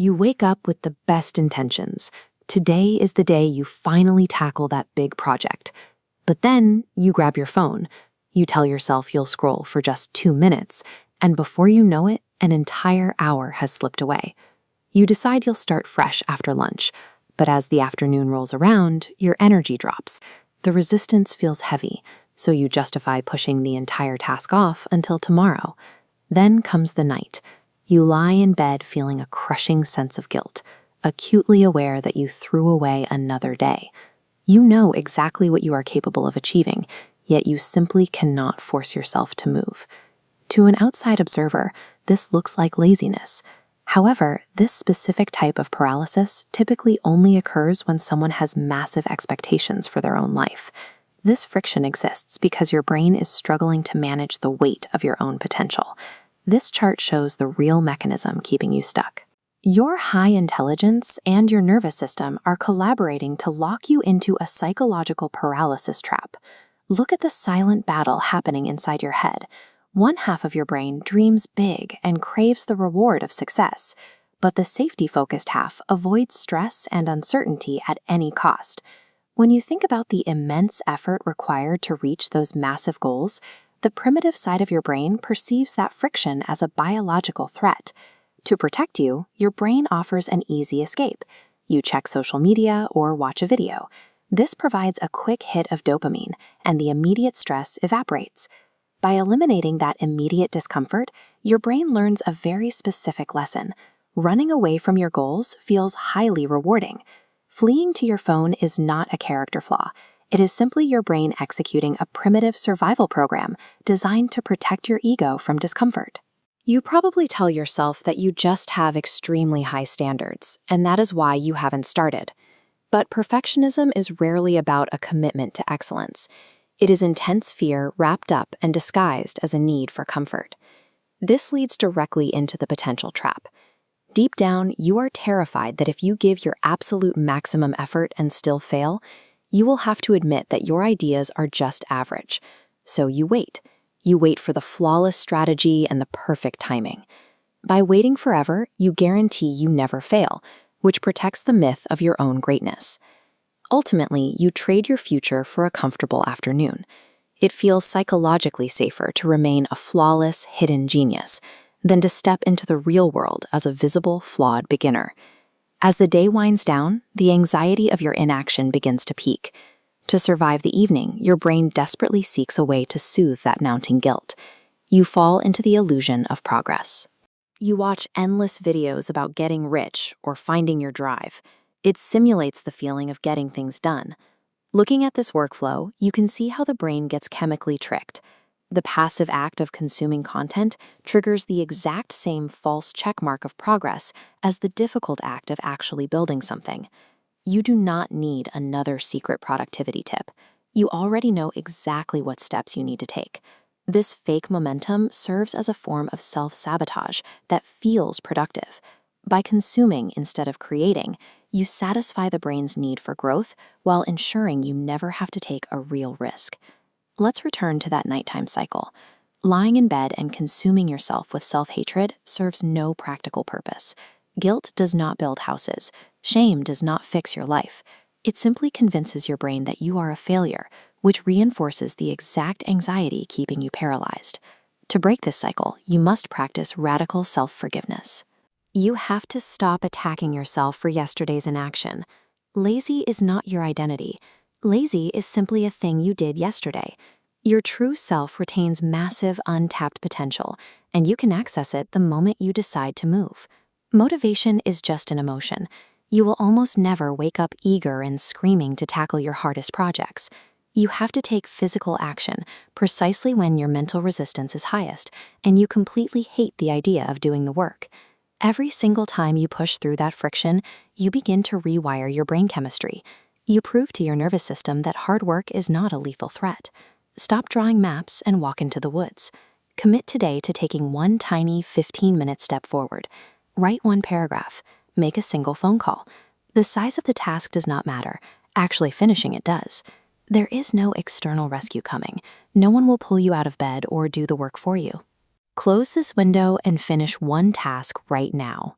You wake up with the best intentions. Today is the day you finally tackle that big project. But then you grab your phone. You tell yourself you'll scroll for just 2 minutes, and before you know it, an entire hour has slipped away. You decide you'll start fresh after lunch, but as the afternoon rolls around, your energy drops. The resistance feels heavy, so you justify pushing the entire task off until tomorrow. Then comes the night. You lie in bed feeling a crushing sense of guilt, acutely aware that you threw away another day. You know exactly what you are capable of achieving, yet you simply cannot force yourself to move. To an outside observer, this looks like laziness. However, this specific type of paralysis typically only occurs when someone has massive expectations for their own life. This friction exists because your brain is struggling to manage the weight of your own potential. This chart shows the real mechanism keeping you stuck. Your high intelligence and your nervous system are collaborating to lock you into a psychological paralysis trap. Look at the silent battle happening inside your head. One half of your brain dreams big and craves the reward of success, but the safety-focused half avoids stress and uncertainty at any cost. When you think about the immense effort required to reach those massive goals, the primitive side of your brain perceives that friction as a biological threat. To protect you, your brain offers an easy escape. You check social media or watch a video. This provides a quick hit of dopamine, and the immediate stress evaporates. By eliminating that immediate discomfort, your brain learns a very specific lesson. Running away from your goals feels highly rewarding. Fleeing to your phone is not a character flaw. It is simply your brain executing a primitive survival program designed to protect your ego from discomfort. You probably tell yourself that you just have extremely high standards, and that is why you haven't started. But perfectionism is rarely about a commitment to excellence. It is intense fear wrapped up and disguised as a need for comfort. This leads directly into the potential trap. Deep down, you are terrified that if you give your absolute maximum effort and still fail, you will have to admit that your ideas are just average. So you wait. You wait for the flawless strategy and the perfect timing. By waiting forever, you guarantee you never fail, which protects the myth of your own greatness. Ultimately, you trade your future for a comfortable afternoon. It feels psychologically safer to remain a flawless, hidden genius than to step into the real world as a visible, flawed beginner. As the day winds down, the anxiety of your inaction begins to peak. To survive the evening, your brain desperately seeks a way to soothe that mounting guilt. You fall into the illusion of progress. You watch endless videos about getting rich or finding your drive. It simulates the feeling of getting things done. Looking at this workflow, you can see how the brain gets chemically tricked. The passive act of consuming content triggers the exact same false checkmark of progress as the difficult act of actually building something. You do not need another secret productivity tip. You already know exactly what steps you need to take. This fake momentum serves as a form of self-sabotage that feels productive. By consuming instead of creating, you satisfy the brain's need for growth while ensuring you never have to take a real risk. Let's return to that nighttime cycle. Lying in bed and consuming yourself with self-hatred serves no practical purpose. Guilt does not build houses. Shame does not fix your life. It simply convinces your brain that you are a failure, which reinforces the exact anxiety keeping you paralyzed. To break this cycle, you must practice radical self-forgiveness. You have to stop attacking yourself for yesterday's inaction. Lazy is not your identity. Lazy is simply a thing you did yesterday. Your true self retains massive untapped potential, and you can access it the moment you decide to move. Motivation is just an emotion. You will almost never wake up eager and screaming to tackle your hardest projects. You have to take physical action precisely when your mental resistance is highest, and you completely hate the idea of doing the work. Every single time you push through that friction, you begin to rewire your brain chemistry. You prove to your nervous system that hard work is not a lethal threat. Stop drawing maps and walk into the woods. Commit today to taking one tiny 15-minute step forward. Write one paragraph. Make a single phone call. The size of the task does not matter. Actually finishing it does. There is no external rescue coming. No one will pull you out of bed or do the work for you. Close this window and finish one task right now.